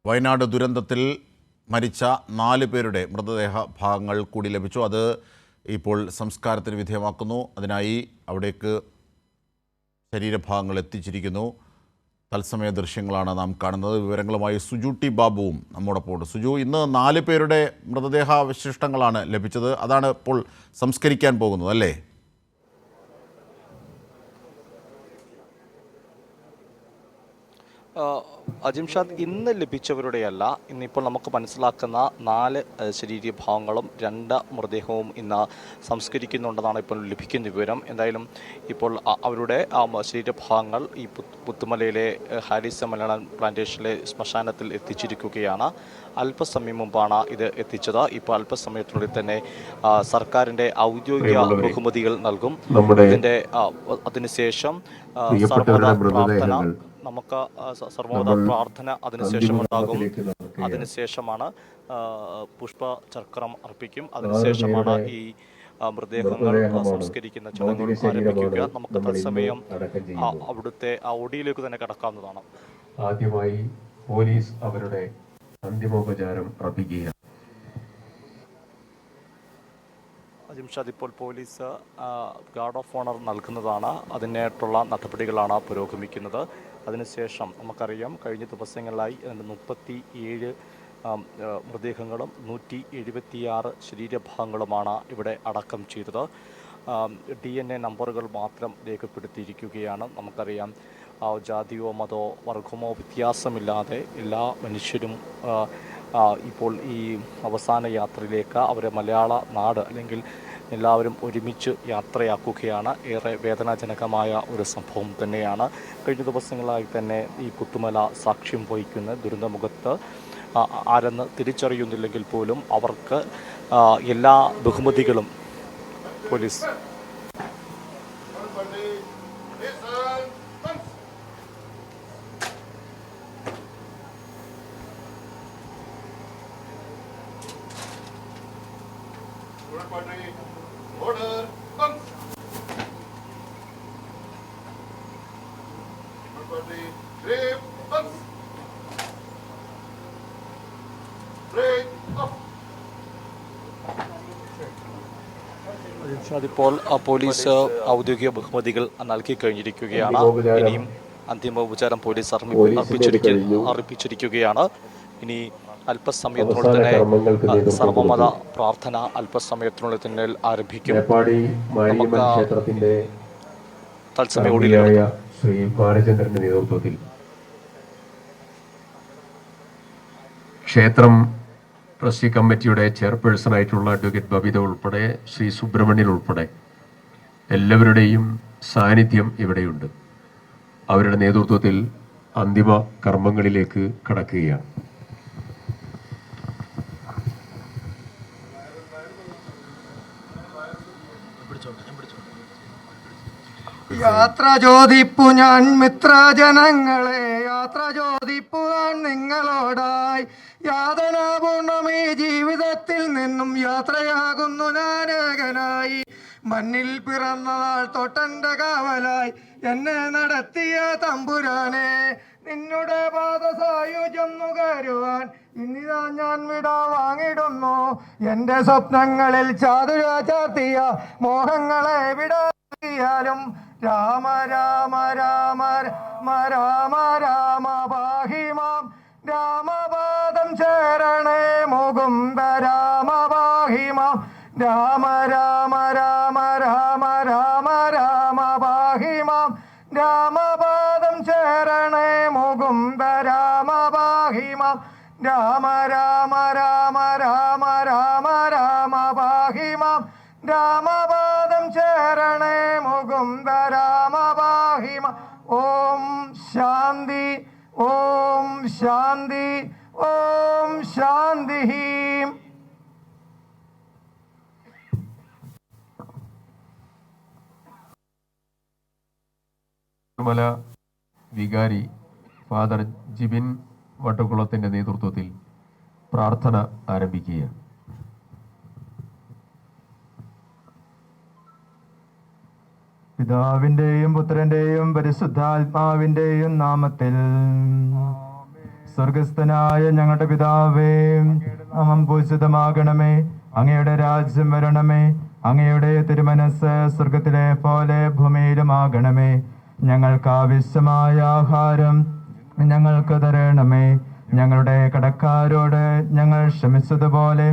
വയനാട് ദുരന്തത്തിൽ മരിച്ച 4 പേരുടെ മൃതദേഹ ഭാഗങ്ങൾ കൂടി ലഭിച്ചു. അത് ഇപ്പോൾ സംസ്കാരത്തിന് വിധേയമാക്കുന്നു. അതിനായി അവിടേക്ക് ശരീരഭാഗങ്ങൾ എത്തിച്ചിരിക്കുന്നു. തത്സമയ ദൃശ്യങ്ങളാണ് നാം കാണുന്നത്. വിവരങ്ങളുമായി സുജു ടി ബാബുവും നമ്മോടൊപ്പമുണ്ട്. സുജു, ഇന്ന് 4 പേരുടെ മൃതദേഹാവശിഷ്ടങ്ങളാണ് ലഭിച്ചത്. അതാണ് ഇപ്പോൾ സംസ്കരിക്കാൻ പോകുന്നത്, അല്ലേ? അജിംഷാദ്, ഇന്ന് ലഭിച്ചവരുടെയല്ല, ഇന്നിപ്പോൾ നമുക്ക് മനസ്സിലാക്കുന്ന 4 ശരീരഭാഗങ്ങളും 2 മൃതദേഹവും ഇന്ന് സംസ്കരിക്കുന്നുണ്ടെന്നാണ് ഇപ്പോൾ ലഭിക്കുന്ന വിവരം. എന്തായാലും ഇപ്പോൾ അവരുടെ ശരീരഭാഗങ്ങൾ ഈ പുത്തുമലയിലെ ഹാരിസ് മലയാളം പ്ലാന്റേഷനിലെ ശ്മശാനത്തിൽ എത്തിച്ചിരിക്കുകയാണ്. അല്പസമയം മുമ്പാണ് ഇത് എത്തിച്ചത്. ഇപ്പോൾ അല്പസമയത്തിനുള്ളിൽ തന്നെ സർക്കാരിൻ്റെ ഔദ്യോഗിക ബഹുമതികൾ നൽകും. ഇതിൻ്റെ അതിനുശേഷം സർവ്വമത പ്രാർത്ഥന നമുക്ക് സർവ്വമത പ്രാർത്ഥന അതിനുശേഷം ഉണ്ടാകും. അതിനുശേഷമാണ് പുഷ്പചക്രം അർപ്പിക്കും. അതിനുശേഷമാണ് ഈ മൃതദേഹങ്ങൾ സംസ്കരിക്കുന്ന ചടങ്ങുകൾ ആരംഭിക്കുക. നമുക്ക് തത്സമയം അവിടുത്തെ ആ ഒടിയിലേക്ക് തന്നെ കടക്കാവുന്നതാണ്. ആദ്യമായി പോലീസ് അവരുടെ അന്തിമോപചാരം അർപ്പിക്കുക. അജിംഷാദ്, ഇപ്പോൾ പോലീസ് ഗാർഡ് ഓഫ് ഓണർ നൽകുന്നതാണ്. അതിനായിട്ടുള്ള നടപടികളാണ് പുരോഗമിക്കുന്നത്. അതിനുശേഷം നമുക്കറിയാം, കഴിഞ്ഞ ദിവസങ്ങളിലായി 37 മൃതദേഹങ്ങളും 176 ശരീരഭാഗങ്ങളുമാണ് ഇവിടെ അടക്കം ചെയ്തത്. DNA നമ്പറുകൾ മാത്രം രേഖപ്പെടുത്തിയിരിക്കുകയാണ്. നമുക്കറിയാം, ജാതിയോ മതോ വർഗമോ വ്യത്യാസമില്ലാതെ എല്ലാ മനുഷ്യരും ഇപ്പോൾ ഈ അവസാന യാത്രയിലേക്ക് അവരെ മലയാള നാട് അല്ലെങ്കിൽ എല്ലാവരും ഒരുമിച്ച് യാത്രയാക്കുകയാണ്. ഏറെ വേദനാജനകമായ ഒരു സംഭവം തന്നെയാണ്. കഴിഞ്ഞ ദിവസങ്ങളായി തന്നെ ഈ പുത്തുമല സാക്ഷ്യം വഹിക്കുന്ന ദുരന്തമുഖത്ത് ആരെന്ന് തിരിച്ചറിയുന്നില്ലെങ്കിൽ പോലും അവർക്ക് എല്ലാ ബഹുമതികളും പോലീസ് ഇപ്പോൾ പോലീസ് ഔദ്യോഗിക ബഹുമതികൾ നൽകി കഴിഞ്ഞിരിക്കുകയാണ്. ഇനിയും അന്തിമോപചാരം പോലീസ് അർപ്പിച്ചിരിക്കുകയാണ്. ഇനി അല്പസമയത്തിനുള്ളിൽ തന്നെ സർവമത പ്രാർത്ഥന അല്പസമയത്തിനുള്ളിൽ തന്നെ ആരംഭിക്കും. ശ്രീ ബാലചന്ദ്രന്റെ നേതൃത്വത്തിൽ ക്ഷേത്രം ട്രസ്റ്റി കമ്മിറ്റിയുടെ ചെയർപേഴ്സണായിട്ടുള്ള അഡ്വക്കേറ്റ് ബബിത ഉൾപ്പെടെ ശ്രീ സുബ്രഹ്മണ്യൻ ഉൾപ്പെടെ എല്ലാവരുടെയും സാന്നിധ്യം ഇവിടെയുണ്ട്. അവരുടെ നേതൃത്വത്തിൽ അന്തിമ കർമ്മങ്ങളിലേക്ക് കടക്കുകയാണ്. യാത്ര ചോദിപ്പു ഞാൻ മിത്രജനങ്ങളെ, യാത്ര ചോദിപ്പു ഞാൻ നിങ്ങളോടായി. യാതനാപൂർണമീ ജീവിതത്തിൽ നിന്നും യാത്രയാകുന്നു ഞാനേകനായി. മണ്ണിൽ പിറന്ന നാൾ തൊട്ടെൻ്റെ കാവലായി എന്നെ നടത്തിയ തമ്പുരാനെ, നിന്നുടെ പാദസായുജ്യം നുകരുവാൻ ഇന്നിതാ ഞാൻ വിട വാങ്ങിടുന്നു. എൻ്റെ സ്വപ്നങ്ങളിൽ ചാതുര ചാർത്തിയ മോഹങ്ങളെ വിടാലും രാമ രാമ രാമ രാമ രാമ രാമ പാഹിമാം. രാമപാദം ചേരണേ മുകുന്ദ രാമ പാഹിമാം. രാമ രാമ രാമ രാമ രാമ രാമ പാഹിമാം. രാമപാദം ചേരണേ മുകുന്ദ രാമ പാഹിമാം. രാമ രാമ രാമ രാമ രാമ രാമ പാഹിമാം. രാമപാദം ചേരണേ മുകുന്ദ രാമ പാഹിമാം. ഓം ശാന്തി, ഓം ശാന്തി, ഓം ശാന്തി. തിരുമല വികാരി ഫാദർ ജിബിൻ വട്ടക്കുളത്തിൻ്റെ നേതൃത്വത്തിൽ പ്രാർത്ഥന ആരംഭിക്കുകയാണ്. പിതാവിന്റെയും പുത്രന്റെയും പരിശുദ്ധാത്മാവിന്റെയും നാമത്തിൽ സ്വർഗസ്ഥനായ ഞങ്ങളുടെ പിതാവേ, നാമം പൂജിതമാകണമേ, അങ്ങയുടെ രാജ്യം വരണമേ, അങ്ങയുടെ തിരുമനസ് സ്വർഗത്തിലെ പോലെ ഭൂമിയിലുമാകണമേ. ഞങ്ങൾക്ക് ആവശ്യമായ ആഹാരം ഞങ്ങൾക്ക് തരണമേ. ഞങ്ങളുടെ കടക്കാരോട് ഞങ്ങൾ ക്ഷമിച്ചതുപോലെ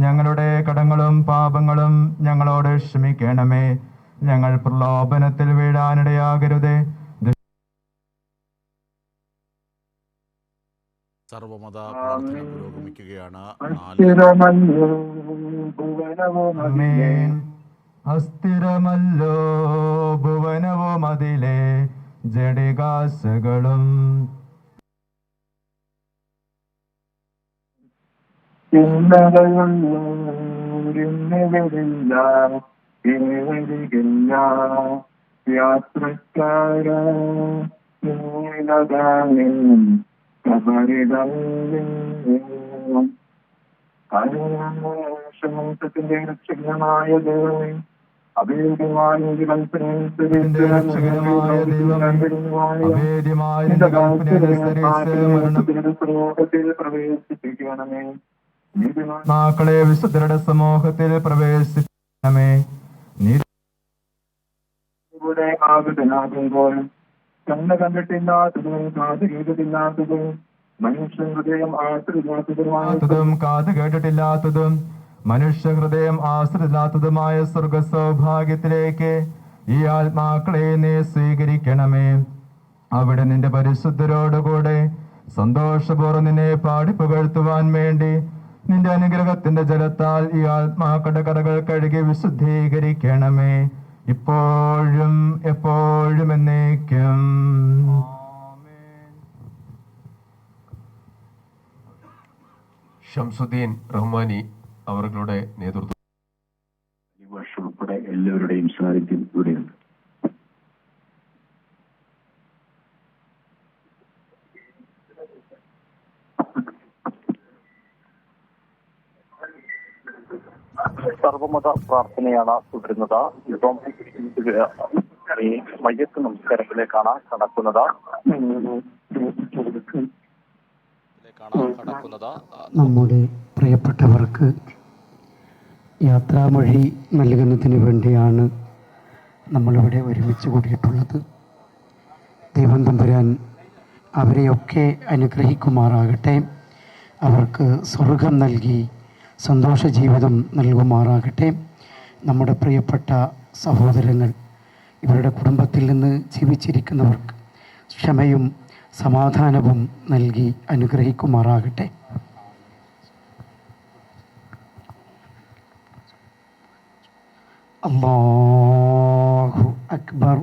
ഞങ്ങളുടെ കടങ്ങളും പാപങ്ങളും ഞങ്ങളോട് ക്ഷമിക്കണമേ. ഞങ്ങൾ പ്രലോഭനത്തിൽ വീഴാനിടയാകരുതേ. സർവമത പ്രാർത്ഥന പുരോഗമിക്കുകയാണ്. ആമേൻ. അസ്ഥിരമല്ലോ ഭുവനവും അതിലെ ജഡികാശകളും. യാത്രക്കാര സമൂഹത്തിന്റെ രക്ഷകമായ ദൈവമേ, അഭേദ്യമായ പ്രവേശിപ്പിക്കണമേ. മക്കളെ വിശുദ്ധരുടെ സമൂഹത്തിൽ പ്രവേശിപ്പിക്കണമേ. ഇവിടെ ആഗതനാകുമ്പോൾ കണ്ണ് കണ്ടിട്ടില്ലാത്തതും കാത് കേട്ടിട്ടില്ലാത്തതും മനുഷ്യ ഹൃദയം ആശ്രിതാത്തതും കാത് കേട്ടിട്ടില്ലാത്തതും മനുഷ്യ ഹൃദയം ആശ്രിതാത്തതുമായ സ്വർഗ സൗഭാഗ്യത്തിലേക്ക് ഈ ആത്മാക്കളെ നീ സ്വീകരിക്കണമേ. അവിടെ നിന്റെ പരിശുദ്ധരോടുകൂടെ സന്തോഷപൂർവ്വം നിന്നെ പാടി പുകഴ്ത്തുവാൻ വേണ്ടി നിന്റെ അനുഗ്രഹത്തിന്റെ ജലത്താൽ ഈ ആത്മാക്കളുടെ കടകൾ കഴുകി വിശുദ്ധീകരിക്കണമേ, ഇപ്പോഴും എപ്പോഴും എന്നേക്കും. ഷംസുദ്ദീൻ റഹ്മാനി അവരുടെ നേതൃത്വം ഉൾപ്പെടെ എല്ലാവരുടെയും സാന്നിധ്യം ഇവിടെയുണ്ട്. സർവമത പ്രാർത്ഥനയാണ് തുടരുന്നത്. ഇപ്പം ഈ മയ്യത്ത് നമസ്കാരത്തിലേക്കാണ് കടക്കുന്നത്. നമ്മുടെ പ്രിയപ്പെട്ടവർക്ക് യാത്രാമൊഴി നൽകുന്നതിന് വേണ്ടിയാണ് നമ്മളിവിടെ ഒരുമിച്ച് കൂടിയിട്ടുള്ളത്. ദൈവം തമ്പുരാൻ അവരെയൊക്കെ അനുഗ്രഹിക്കുമാറാകട്ടെ. അവർക്ക് സ്വർഗം നൽകി സന്തോഷ ജീവിതം നൽകുമാറാകട്ടെ. നമ്മുടെ പ്രിയപ്പെട്ട സഹോദരങ്ങൾ, ഇവരുടെ കുടുംബത്തിൽ നിന്ന് ജീവിച്ചിരിക്കുന്നവർക്ക് ക്ഷമയും സമാധാനവും നൽകി അനുഗ്രഹിക്കുമാറാകട്ടെ. അല്ലാഹു അക്ബർ.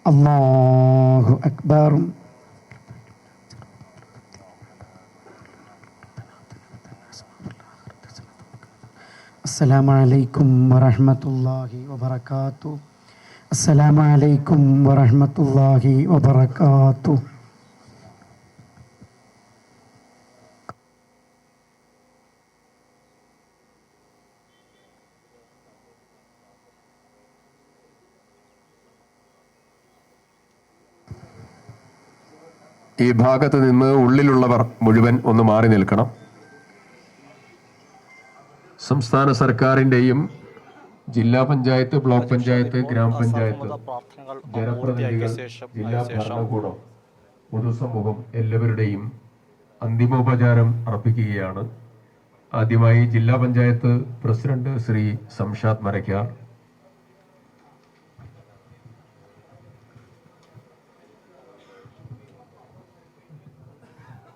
അല്ലാഹു അക്ബർ. അസ്സലാമു അലൈക്കും വറഹ്മത്തുള്ളാഹി വബറകാതുഹു. അസ്സലാമു അലൈക്കും വറഹ്മത്തുള്ളാഹി വബറകാതുഹു. ഈ ഭാഗത്ത് നിന്ന് ഉള്ളിലുള്ളവർ മുഴുവൻ ഒന്ന് മാറി നിൽക്കണം. സംസ്ഥാന സർക്കാരിൻ്റെയും ജില്ലാ പഞ്ചായത്ത്, ബ്ലോക്ക് പഞ്ചായത്ത്, ഗ്രാമപഞ്ചായത്ത്, ജനപ്രതിനിധികൾ, ജില്ലാ ഭരണകൂടം, പൊതുസമൂഹം എല്ലാവരുടെയും അന്തിമോപചാരം അർപ്പിക്കുകയാണ്. ആദ്യമായി ജില്ലാ പഞ്ചായത്ത് പ്രസിഡന്റ് ശ്രീ സംഷാദ് മരക്കാർ.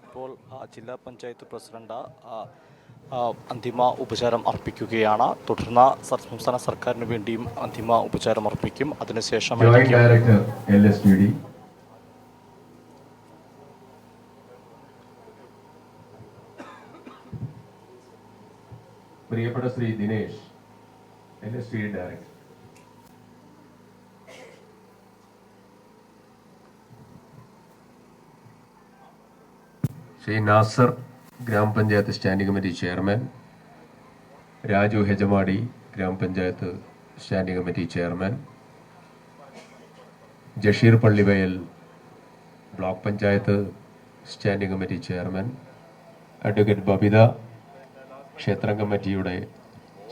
ഇപ്പോൾ ജില്ലാ പഞ്ചായത്ത് പ്രസിഡന്റ് അന്തിമ ഉപചാരം അർപ്പിക്കുകയാണ്. തുടർന്ന് സംസ്ഥാന സർക്കാരിന് വേണ്ടിയും അന്തിമ ഉപചാരം അർപ്പിക്കും. അതിനുശേഷം ഡയറക്ടർ LSTD, പ്രിയപ്പെട്ട ശ്രീ ദിനേശ്, LSTD ഡയറക്ടർ. ശ്രീ നാസർ ഗ്രാമപഞ്ചായത്ത് standing committee chairman, Raju Hejamadi ഗ്രാമപഞ്ചായത്ത് standing committee chairman, Jasheer Pallivayal block panchayat standing committee chairman, advocate Babitha ക്ഷേത്രം കമ്മിറ്റിയുടെ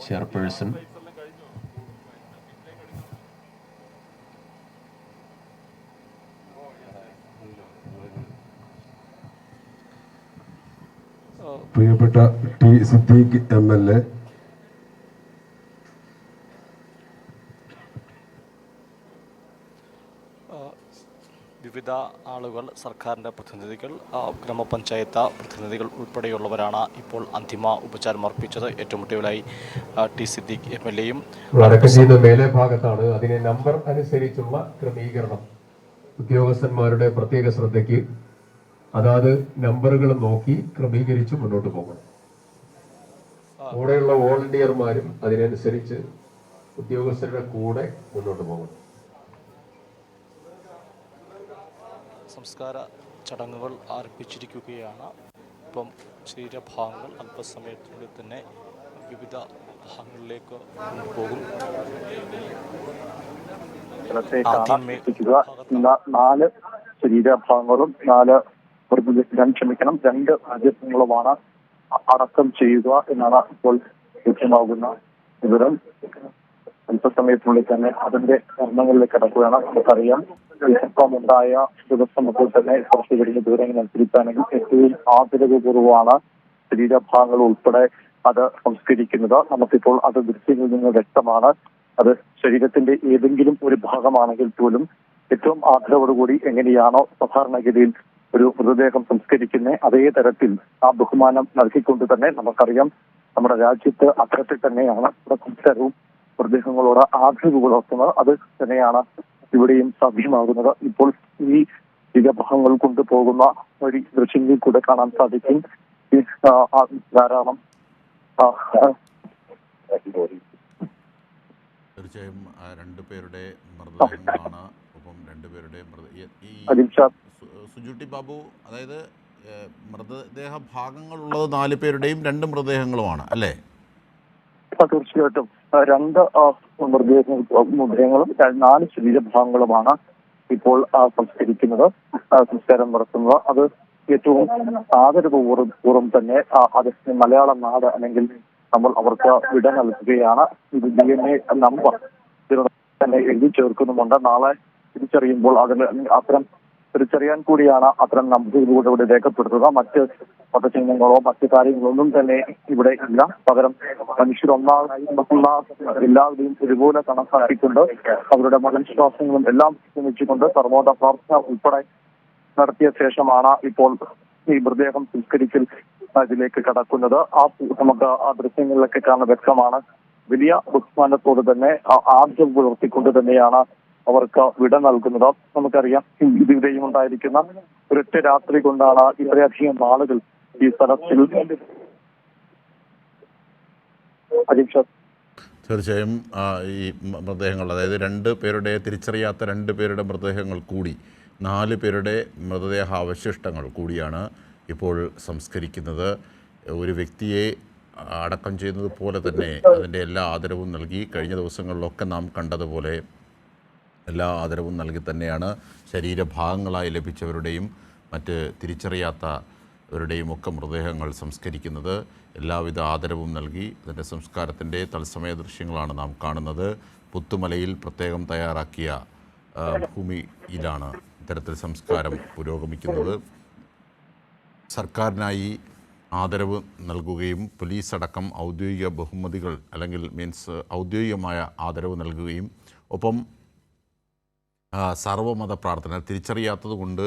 ചെയർപേഴ്സൺ, പ്രിയപ്പെട്ട ടി സിദ്ദീഖ് MLA, വിവിധ ആളുകൾ, സർക്കാരിൻ്റെ പ്രതിനിധികൾ, ഗ്രാമപഞ്ചായത്ത് പ്രതിനിധികൾ ഉൾപ്പെടെയുള്ളവരാണ് ഇപ്പോൾ അന്തിമ ഉപചാരം അർപ്പിച്ചത്. ഏറ്റവും ഒടുവിലായി ടി സിദ്ദീഖ് MLAയും അടക്കം ചെയ്യുന്ന മേലെ ഭാഗത്താണ്. അതിനെ നമ്പർ അനുസരിച്ചുള്ള ക്രമീകരണം ഉദ്യോഗസ്ഥന്മാരുടെ പ്രത്യേക ശ്രദ്ധയ്ക്ക് അതാത് നമ്പറുകൾ നോക്കി ക്രമീകരിച്ച് മുന്നോട്ട് പോകണം. കൂടെയുള്ള വോളണ്ടിയർമാരും അതിനനുസരിച്ച് ഉദ്യോഗസ്ഥരുടെ കൂടെ മുന്നോട്ട് പോകണം. സംസ്കാര ചടങ്ങുകൾ ആരംഭിച്ചിരിക്കുകയാണ്. ഇപ്പം ശരീരഭാഗങ്ങൾ അല്പസമയത്തിനുള്ളിൽ തന്നെ വിവിധ ഭാഗങ്ങളിലേക്ക് കൊണ്ടുപോകും. നാല് ശരീരഭാഗങ്ങളും രണ്ട് രാജ്യങ്ങളുമാണ് അടക്കം ചെയ്യുക എന്നാണ് ഇപ്പോൾ ലഭ്യമാകുന്ന വിവരം. അല്പസമയത്തിനുള്ളിൽ തന്നെ അതിന്റെ കർമ്മങ്ങളിലേക്ക് കടക്കുകയാണ്. നമുക്കറിയാം, ഉണ്ടായ ദിവസം അപ്പോൾ തന്നെ കുറച്ച് കഴിഞ്ഞ വിവരങ്ങൾ അനുസരിച്ചാണെങ്കിൽ ഏറ്റവും ആദരവപൂർവ്വമാണ് ശരീരഭാഗങ്ങൾ ഉൾപ്പെടെ അത് സംസ്കരിക്കുന്നത്. നമുക്കിപ്പോൾ അത് ദൃശ്യങ്ങളിൽ നിന്ന് വ്യക്തമാണ്. അത് ശരീരത്തിന്റെ ഏതെങ്കിലും ഒരു ഭാഗമാണെങ്കിൽ പോലും ഏറ്റവും ആദരവോടുകൂടി എങ്ങനെയാണോ സാധാരണഗതിയിൽ ഒരു മൃതദേഹം സംസ്കരിക്കുന്നത് അതേ തരത്തിൽ ആ ബഹുമാനം നൽകിക്കൊണ്ട് തന്നെ നമുക്കറിയാം നമ്മുടെ രാജ്യത്ത് അത്തരത്തിൽ തന്നെയാണ് സംസ്കാരവും മൃതദേഹങ്ങളോട് ആദരവ് പുലർത്തുന്നത്. അത് തന്നെയാണ് ഇവിടെയും സാധ്യമാകുന്നത്. ഇപ്പോൾ ഈ ശരീരഭാഗങ്ങൾ കൊണ്ടുപോകുന്ന ഒരു ദൃശ്യങ്ങളിൽ കൂടെ കാണാൻ സാധിക്കും ധാരാളം തീർച്ചയായും രണ്ടുപേരുടെ മൃതദേഹങ്ങളാണ്. ഒപ്പം രണ്ടുപേരുടെ സുജുട്ടി ബാബു, അതായത് മൃതദേഹ ഭാഗങ്ങളുള്ളത് 4 പേരുടെയും 2 മൃതദേഹങ്ങളുമാണ് അല്ലേ? തീർച്ചയായിട്ടും രണ്ട് മൃതദേഹങ്ങളും 4 ശരീരഭാഗങ്ങളുമാണ് ഇപ്പോൾ സംസ്കരിക്കുന്നത്, സംസ്കാരം നടത്തുന്നത്. അത് ഏറ്റവും ആദരപൂർവ്വം തന്നെ അത് മലയാള നാട് അല്ലെങ്കിൽ നമ്മൾ അവർക്ക് വിട നൽകുകയാണ്. ഇത് DNA നമ്പർ തന്നെ എഴുതി ചേർക്കുന്നുമുണ്ട്. നാളെ തിരിച്ചറിയുമ്പോൾ അതിന് അത്തരം തിരിച്ചറിയാൻ കൂടിയാണ് അത്തരം നമ്പറുകളിലൂടെ ഇവിടെ രേഖപ്പെടുത്തുക. മറ്റ് പദചിഹ്നങ്ങളോ മറ്റു കാര്യങ്ങളൊന്നും തന്നെ ഇവിടെ ഇല്ല. പകരം മനുഷ്യരൊന്നാകുന്ന എല്ലാവരെയും ഒരുപോലെ കണക്കാക്കിക്കൊണ്ട് അവരുടെ മതവിശ്വാസങ്ങളും എല്ലാം ശ്രമിച്ചുകൊണ്ട് സർവോദ പ്രാർത്ഥന ഉൾപ്പെടെ നടത്തിയ ശേഷമാണ് ഇപ്പോൾ ഈ മൃതദേഹം സംസ്കരിക്കൽ ഇതിലേക്ക് കടക്കുന്നത്. നമുക്ക് ആ ദൃശ്യങ്ങളിലൊക്കെ കാണാൻ വ്യക്തമാണ്. വലിയ ബഹുമാനത്തോട് തന്നെ ആദ്യം പുലർത്തിക്കൊണ്ട് തന്നെയാണ് അവർക്ക് വിട നൽകുന്നത്. നമുക്കറിയാം, ഇതിവിടെയും ഉണ്ടായിരിക്കുന്ന ഒരൊറ്റ രാത്രി കൊണ്ടാണ് ഇത്രയധികം ആളുകൾ ഈ സ്ഥലത്തിൽ. തീർച്ചയായും ഈ മൃതദേഹങ്ങൾ, അതായത് 2 പേരുടെ തിരിച്ചറിയാത്ത 2 പേരുടെ മൃതദേഹങ്ങൾ കൂടി 4 പേരുടെ മൃതദേഹ അവശിഷ്ടങ്ങൾ കൂടിയാണ് ഇപ്പോൾ സംസ്കരിക്കുന്നത്. ഒരു വ്യക്തിയെ അടക്കം ചെയ്യുന്നത് പോലെ തന്നെ അതിൻ്റെ എല്ലാ ആദരവും നൽകി, കഴിഞ്ഞ ദിവസങ്ങളിലൊക്കെ നാം കണ്ടതുപോലെ എല്ലാ ആദരവും നൽകി തന്നെയാണ് ശരീരഭാഗങ്ങളായി ലഭിച്ചവരുടെയും മറ്റ് തിരിച്ചറിയാത്തവരുടെയും ഒക്കെ മൃതദേഹങ്ങൾ സംസ്കരിക്കുന്നത്. എല്ലാവിധ ആദരവും നൽകി അതിൻ്റെ സംസ്കാരത്തിൻ്റെ തത്സമയ ദൃശ്യങ്ങളാണ് നാം കാണുന്നത്. പുത്തുമലയിൽ പ്രത്യേകം തയ്യാറാക്കിയ ഭൂമിയിലാണ് ഇത്തരത്തിൽ സംസ്കാരം പുരോഗമിക്കുന്നത്. സർക്കാരിനായി ആദരവ് നൽകുകയും പോലീസ് അടക്കം ഔദ്യോഗിക ബഹുമതികൾ അല്ലെങ്കിൽ ഔദ്യോഗികമായ ആദരവ് നൽകുകയും ഒപ്പം സർവ്വമത പ്രാർത്ഥന തിരിച്ചറിയാത്തത് കൊണ്ട്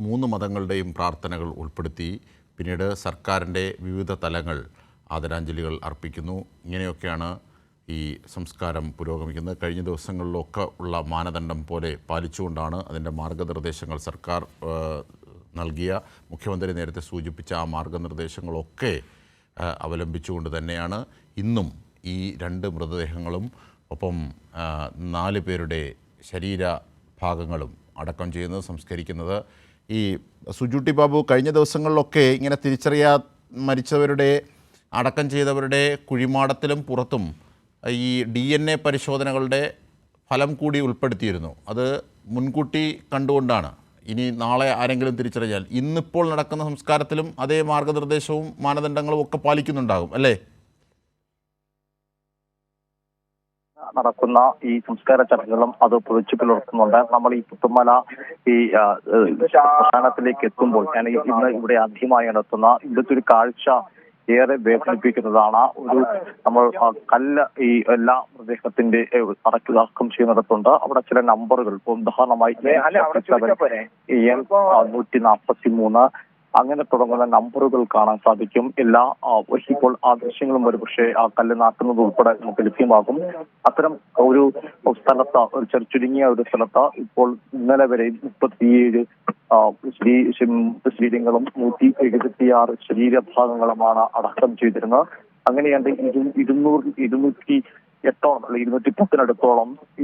3 മതങ്ങളുടെയും പ്രാർത്ഥനകൾ ഉൾപ്പെടുത്തി പിന്നീട് സർക്കാരിൻ്റെ വിവിധ തലങ്ങൾ ആദരാഞ്ജലികൾ അർപ്പിക്കുന്നു. ഇങ്ങനെയൊക്കെയാണ് ഈ സംസ്കാരം പുരോഗമിക്കുന്നത്. കഴിഞ്ഞ ദിവസങ്ങളിലൊക്കെ ഉള്ള മാനദണ്ഡം പോലെ പാലിച്ചുകൊണ്ടാണ് അതിൻ്റെ മാർഗനിർദ്ദേശങ്ങൾ സർക്കാർ നൽകിയ, മുഖ്യമന്ത്രി നേരത്തെ സൂചിപ്പിച്ച ആ മാർഗനിർദ്ദേശങ്ങളൊക്കെ അവലംബിച്ചുകൊണ്ട് തന്നെയാണ് ഇന്നും ഈ 2 മൃതദേഹങ്ങളും ഒപ്പം 4 പേരുടെ ശരീരഭാഗങ്ങളും അടക്കം ചെയ്യുന്നത്, സംസ്കരിക്കുന്നത്. ഈ സുജൂട്ടി ബാബു കഴിഞ്ഞ ദിവസങ്ങളിലൊക്കെ ഇങ്ങനെ മരിച്ചവരുടെ അടക്കം ചെയ്തവരുടെ കുഴിമാടത്തിലും പുറത്തും ഈ DNA പരിശോധനകളുടെ ഫലം കൂടി ഉൾപ്പെടുത്തിയിരുന്നു. അത് മുൻകൂട്ടി കണ്ടുകൊണ്ടാണ്. ഇനി നാളെ ആരെങ്കിലും തിരിച്ചറിഞ്ഞാൽ ഇന്നിപ്പോൾ നടക്കുന്ന സംസ്കാരത്തിലും അതേ മാർഗനിർദ്ദേശവും മാനദണ്ഡങ്ങളും ഒക്കെ പാലിക്കുന്നുണ്ടാകും അല്ലേ? നടക്കുന്ന ഈ സംസ്കാര ചടങ്ങുകളും അത് പൊതിച്ചു പുലർത്തുന്നുണ്ട്. നമ്മൾ ഈ പുത്തുമല ഈ ശ്മശാനത്തിലേക്ക് എത്തുമ്പോൾ ഞാൻ ഇന്ന് ഇവിടെ ആദ്യമായി നടത്തുന്ന ഇവിടുത്തെ ഒരു കാഴ്ച ഏറെ വേദനിപ്പിക്കുന്നതാണ്. നമ്മൾ കല്ല് ഈ എല്ലാ മൃതദേഹത്തിന്റെ അടക്കം ചെയ്യുന്നിടത്തുണ്ട്. അവിടെ ചില നമ്പറുകൾ, ഉദാഹരണമായി 143 അങ്ങനെ തുടങ്ങുന്ന നമ്പറുകൾ കാണാൻ സാധിക്കും. ഇപ്പോൾ ആ ദൃശ്യങ്ങളും ഒരു പക്ഷേ ആ കല്ല് നാട്ടുന്നത് ഉൾപ്പെടെ നമുക്ക് ലഭ്യമാകും. അത്തരം ഒരു സ്ഥലത്ത്, ഒരു ചുരുങ്ങിയ ഒരു സ്ഥലത്ത് ഇപ്പോൾ ഇന്നലെ വരെ 37 ശരീരങ്ങളും 176 ശരീരഭാഗങ്ങളുമാണ് അടക്കം ചെയ്തിരുന്നത്. അങ്ങനെയാണ്ട് 210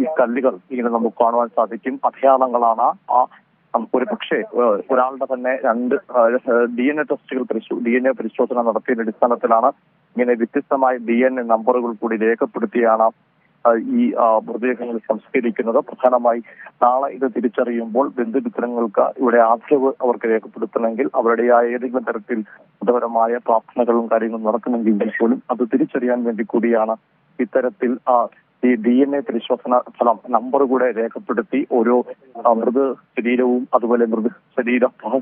ഈ കല്ലുകൾ ഇങ്ങനെ നമുക്ക് കാണുവാൻ സാധിക്കും. അടയാളങ്ങളാണ്. ഒരു പക്ഷേ ഒരാളുടെ തന്നെ 2 DNA ടെസ്റ്റുകൾ DNA പരിശോധന നടത്തിയതിന്റെ അടിസ്ഥാനത്തിലാണ് ഇങ്ങനെ വ്യത്യസ്തമായ DNA നമ്പറുകൾ കൂടി രേഖപ്പെടുത്തിയാണ് ഈ മൃതദേഹങ്ങൾ സംസ്കരിക്കുന്നത്. പ്രധാനമായി നാളെ ഇത് തിരിച്ചറിയുമ്പോൾ ബന്ധുമിത്രങ്ങൾക്ക് ഇവിടെ ആദരവ് അവർക്ക് രേഖപ്പെടുത്തണമെങ്കിൽ അവരുടേതായ ഏതെങ്കിലും തരത്തിൽ മതപരമായ പ്രാർത്ഥനകളും കാര്യങ്ങളും നടക്കുമെങ്കിൽ പോലും അത് തിരിച്ചറിയാൻ വേണ്ടി കൂടിയാണ് ഇത്തരത്തിൽ ഈ DNA പരിശോധന ഫലം നമ്പർ കൂടെ രേഖപ്പെടുത്തി ഓരോ മൃത ശരീരവും അതുപോലെ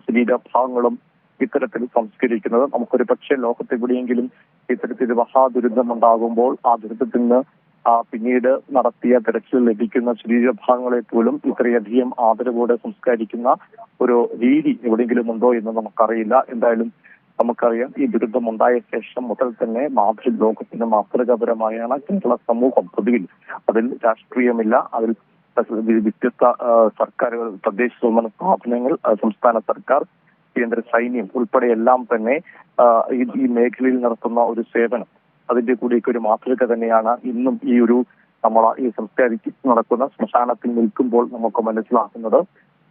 ശരീരഭാഗങ്ങളും ഇത്തരത്തിൽ സംസ്കരിക്കുന്നത്. നമുക്കൊരു പക്ഷേ ലോകത്തെവിടെയെങ്കിലും ഇത്തരത്തിൽ മഹാദുരന്തമുണ്ടാകുമ്പോൾ ആ ദുരന്തത്തിൽ നിന്ന് പിന്നീട് നടത്തിയ തെരച്ചിൽ ലഭിക്കുന്ന ശരീരഭാഗങ്ങളെ പോലും ഇത്രയധികം ആദരവോടെ സംസ്കരിക്കുന്ന ഒരു രീതി എവിടെയെങ്കിലും ഉണ്ടോ എന്ന് നമുക്കറിയില്ല. എന്തായാലും നമുക്കറിയാം, ഈ ദുരന്തമുണ്ടായ ശേഷം മുതൽ തന്നെ ലോകത്തിന് മാതൃകാപരമായാണ് കേരള സമൂഹം പൊതുവിൽ. അതിൽ രാഷ്ട്രീയമില്ല, അതിൽ വ്യത്യസ്ത സർക്കാരുകൾ, തദ്ദേശ സ്വയംഭരണ സ്ഥാപനങ്ങൾ, സംസ്ഥാന സർക്കാർ, കേന്ദ്ര സൈന്യം ഉൾപ്പെടെ എല്ലാം തന്നെ ഈ മേഖലയിൽ നടത്തുന്ന ഒരു സേവനം, അതിന്റെ കൂടിയൊക്കെ ഒരു മാതൃക തന്നെയാണ് ഇന്നും ഈ സംസ്കാരിച്ച് നടക്കുന്ന ശ്മശാനത്തിൽ നിൽക്കുമ്പോൾ നമുക്ക് മനസ്സിലാക്കുന്നത്.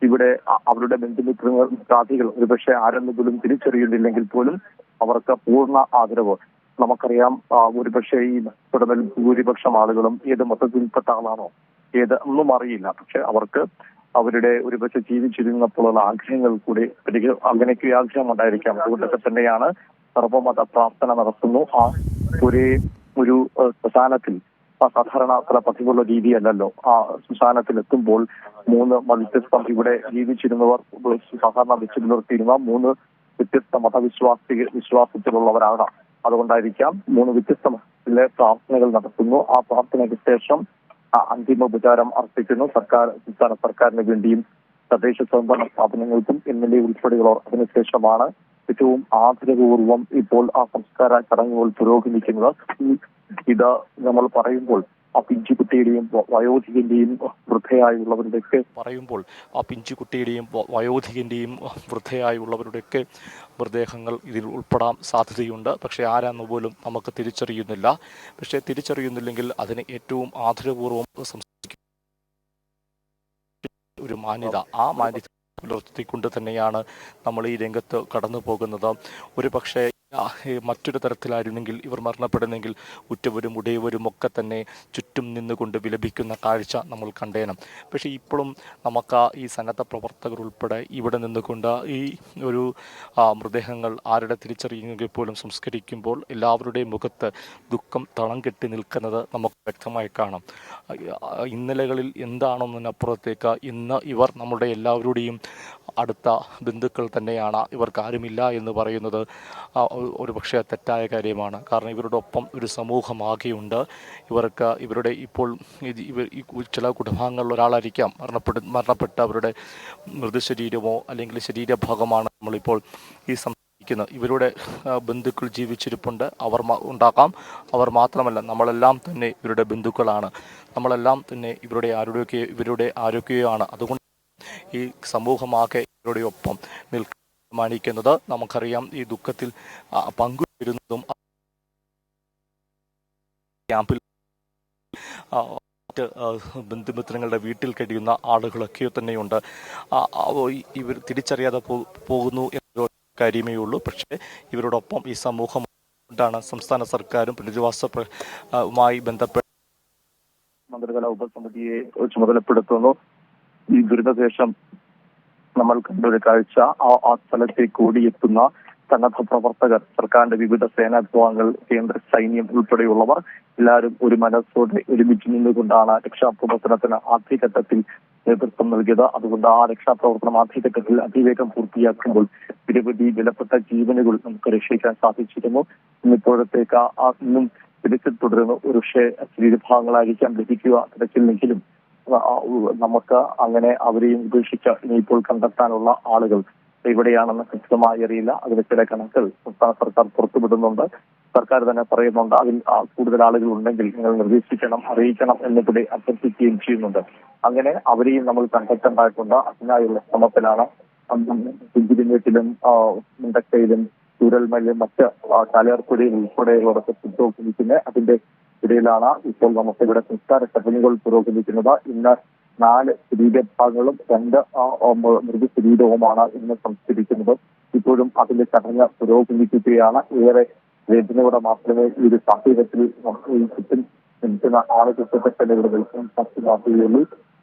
ഇവിടെ അവരുടെ ബന്ധുമിത്രാദികൾ ഒരുപക്ഷെ ആരെന്ന് പോലും തിരിച്ചറിയുന്നില്ലെങ്കിൽ പോലും അവർക്ക് പൂർണ്ണ ആദരവ്. നമുക്കറിയാം, ഒരുപക്ഷെ ഈ ഭൂരിപക്ഷം ആളുകളും ഏത് മതത്തിൽപ്പെട്ട ആളാണോ ഒന്നും അറിയില്ല. പക്ഷെ അവർക്ക് അവരുടെ ഒരുപക്ഷെ ജീവിച്ചിരുന്നപ്പോഴുള്ള ആഗ്രഹങ്ങൾ കൂടി അങ്ങനെയൊക്കെ ആഗ്രഹം ഉണ്ടായിരിക്കാം. അതുകൊണ്ടൊക്കെ തന്നെയാണ് സർവമത പ്രാർത്ഥന നടത്തുന്നു. ഒരു ശ്മശാനത്തിൽ സാധാരണ അത്ര പതിവുള്ള രീതിയല്ലല്ലോ. ആ ശ്മശാനത്തിൽ എത്തുമ്പോൾ 3 ഇവിടെ ജീവിച്ചിരുന്നവർ സാധാരണ വെച്ച് പുലർത്തിയിരുന്ന 3 വ്യത്യസ്ത വിശ്വാസത്തിലുള്ളവരാണ്. അതുകൊണ്ടായിരിക്കാം 3 വ്യത്യസ്ത പ്രാർത്ഥനകൾ നടത്തുന്നു. ആ പ്രാർത്ഥനയ്ക്ക് ശേഷം അന്തിമോപചാരം അർപ്പിക്കുന്നു. സംസ്ഥാന സർക്കാരിന് വേണ്ടിയും തദ്ദേശ സ്വയംഭരണ സ്ഥാപനങ്ങൾക്കും MLA ഉൾപ്പെടെയുള്ളവർ. അതിനുശേഷമാണ് ഏറ്റവും ആദരപൂർവ്വം ഇപ്പോൾ ആ സംസ്കാര ചടങ്ങുകൾ പുരോഗമിക്കുന്നത്. ഇത് നമ്മൾ പറയുമ്പോൾ ആ പിഞ്ചുകുട്ടിയുടെയും വയോധികന്റെയും വൃദ്ധയായുള്ളവരുടെയൊക്കെ വൃദ്ധയായുള്ളവരുടെയൊക്കെ മൃതദേഹങ്ങൾ ഇതിൽ ഉൾപ്പെടാൻ സാധ്യതയുണ്ട്. പക്ഷേ ആരാന്ന് പോലും നമുക്ക് തിരിച്ചറിയുന്നില്ല. പക്ഷേ തിരിച്ചറിയുന്നില്ലെങ്കിൽ അതിന് ഏറ്റവും ആദരപൂർവ്വം സംസ്കരിക്കുന്ന ഒരു മാന്യത, ആ മാന്യത പുലർത്തിക്കൊണ്ട് തന്നെയാണ് നമ്മൾ ഈ രംഗത്ത് കടന്നു പോകുന്നത്. ഒരു പക്ഷേ മറ്റൊരു തരത്തിലായിരുന്നെങ്കിൽ ഇവർ മരണപ്പെടുന്നെങ്കിൽ ഉറ്റവരും ഉടയവരും ഒക്കെ തന്നെ ചുറ്റും നിന്നുകൊണ്ട് വിലപിക്കുന്ന കാഴ്ച നമ്മൾ കണ്ടേനം. പക്ഷേ ഇപ്പോഴും നമുക്ക് ഈ സന്നദ്ധ പ്രവർത്തകർ ഉൾപ്പെടെ ഇവിടെ നിന്നുകൊണ്ട് ഈ ഒരു മൃതദേഹങ്ങൾ ആരുടെ തിരിച്ചറിയുമെങ്കിൽ പോലും സംസ്കരിക്കുമ്പോൾ എല്ലാവരുടെയും മുഖത്ത് ദുഃഖം തളം കെട്ടി നിൽക്കുന്നത് നമുക്ക് വ്യക്തമായി കാണാം. ഇന്നലകളിൽ എന്താണെന്നതിനപ്പുറത്തേക്ക് ഇന്ന് ഇവർ നമ്മുടെ എല്ലാവരുടെയും അടുത്ത ബന്ധുക്കൾ തന്നെയാണ്. ഇവർക്ക് ആരുമില്ല എന്ന് പറയുന്നത് ഒരു പക്ഷേ തെറ്റായ കാര്യമാണ്. കാരണം ഇവരുടെ ഒപ്പം ഒരു സമൂഹമാകെയുണ്ട്. ഇവരുടെ ഇപ്പോൾ ചില കുടുംബാംഗങ്ങളിൽ ഒരാളായിരിക്കാം മരണപ്പെട്ട അവരുടെ മൃതശരീരമോ അല്ലെങ്കിൽ ശരീരഭാഗമാണ് നമ്മളിപ്പോൾ ഈ സംസാരിക്കുന്നത്. ഇവരുടെ ബന്ധുക്കൾ ജീവിച്ചിരിപ്പുണ്ട്, അവർ ഉണ്ടാക്കാം. അവർ മാത്രമല്ല, നമ്മളെല്ലാം തന്നെ ഇവരുടെ ബന്ധുക്കളാണ്. നമ്മളെല്ലാം തന്നെ ഇവരുടെ ആരോഗ്യമാണ്. അതുകൊണ്ട് ഈ സമൂഹമാകെ ഇവരുടെ ഒപ്പം നിൽക്കാൻ തീരുമാനിക്കുന്നത്. നമുക്കറിയാം, ഈ ദുഃഖത്തിൽ പങ്കുചേരുന്നതും ക്യാമ്പിൽ മറ്റ് ബന്ധുമിത്രങ്ങളുടെ വീട്ടിൽ കഴിയുന്ന ആളുകളൊക്കെ തന്നെയുണ്ട്. ഇവർ തിരിച്ചറിയാതെ പോകുന്നു എന്നൊരു കാര്യമേ ഉള്ളൂ. പക്ഷേ ഇവരോടൊപ്പം ഈ സമൂഹം ാണ് സംസ്ഥാന സർക്കാരും പുനരധിവാസവുമായി ബന്ധപ്പെട്ട് മന്ത്രിതല ഉപസമിതിയെ ചുമതലപ്പെടുത്തുന്നു. ഈ ദുരിതശേഷം നമ്മൾ കണ്ടൊരു കാഴ്ച, ആ സ്ഥലത്തേക്ക് ഓടിയെത്തുന്ന സന്നദ്ധ പ്രവർത്തകർ, സർക്കാരിന്റെ വിവിധ സേനാ വിഭാഗങ്ങൾ, കേന്ദ്ര സൈന്യം ഉൾപ്പെടെയുള്ളവർ എല്ലാവരും ഒരു മനസ്സോടെ ഒരുമിച്ച് നിന്നുകൊണ്ടാണ് രക്ഷാപ്രവർത്തനത്തിന് ആദ്യഘട്ടത്തിൽ നേതൃത്വം നൽകിയത്. അതുകൊണ്ട് ആ രക്ഷാപ്രവർത്തനം ആദ്യഘട്ടത്തിൽ അതിവേഗം പൂർത്തിയാക്കുമ്പോൾ നിരവധി വിലപ്പെട്ട ജീവനുകൾ നമുക്ക് രക്ഷിക്കാൻ സാധിച്ചിരുന്നു. ഇന്നിപ്പോഴത്തേക്ക് ഇന്നും തിരച്ചിൽ തുടരുന്നു. ഒരുപക്ഷെ ശരീരഭാഗങ്ങളായിരിക്കാം ലഭിക്കുക തിരച്ചിലെങ്കിലും നമുക്ക് അങ്ങനെ അവരെയും ഉപേക്ഷിച്ച് ഇനിയിപ്പോൾ കണ്ടെത്താനുള്ള ആളുകൾ എവിടെയാണെന്ന് കൃത്യമായി അറിയില്ല. അതിന് ചില കണക്കുകൾ സംസ്ഥാന സർക്കാർ പുറത്തുവിടുന്നുണ്ട്. സർക്കാർ തന്നെ പറയുന്നുണ്ട് അതിൽ കൂടുതൽ ആളുകൾ ഉണ്ടെങ്കിൽ നിങ്ങൾ നിർദ്ദേശിക്കണം, അറിയിക്കണം എന്നിവിടെ അഭ്യർത്ഥിക്കുകയും ചെയ്യുന്നുണ്ട്. അങ്ങനെ അവരെയും നമ്മൾ കണ്ടെത്തേണ്ടതായിട്ടുണ്ട്. അതിനായുള്ള ശ്രമത്തിലാണ് കുഞ്ചിരിമേട്ടിലും മുണ്ടക്കയിലും ചൂരൽമലയിലും മറ്റ് ചാലിയാർപ്പുഴയിൽ ഉൾപ്പെടെയുള്ളവർക്ക് പുരോഗമിക്കുന്നത്. അതിന്റെ ഇടയിലാണ് ഇപ്പോൾ നമുക്കിവിടെ സംസ്കാര ചടങ്ങുകൾ പുരോഗമിക്കുന്നത്. ഇന്ന് 4 ശരീരഭാഗങ്ങളും 2 മൃതശരീരവുമാണ് ഇന്ന് സംസ്കരിക്കുന്നത്. ഇപ്പോഴും അതിന്റെ ചടങ്ങ് പുരോഗമിക്കുകയാണ്. ഏറെ വേദനയോടെ മാത്രമേ ഈ ഒരു സാഹചര്യത്തിൽ നമുക്ക് ഈ ചുറ്റും നിൽക്കുന്ന ആളുകൾക്ക് ഇവിടെ നിൽക്കാൻ സാധ്യമാക്കുകയുള്ളൂ.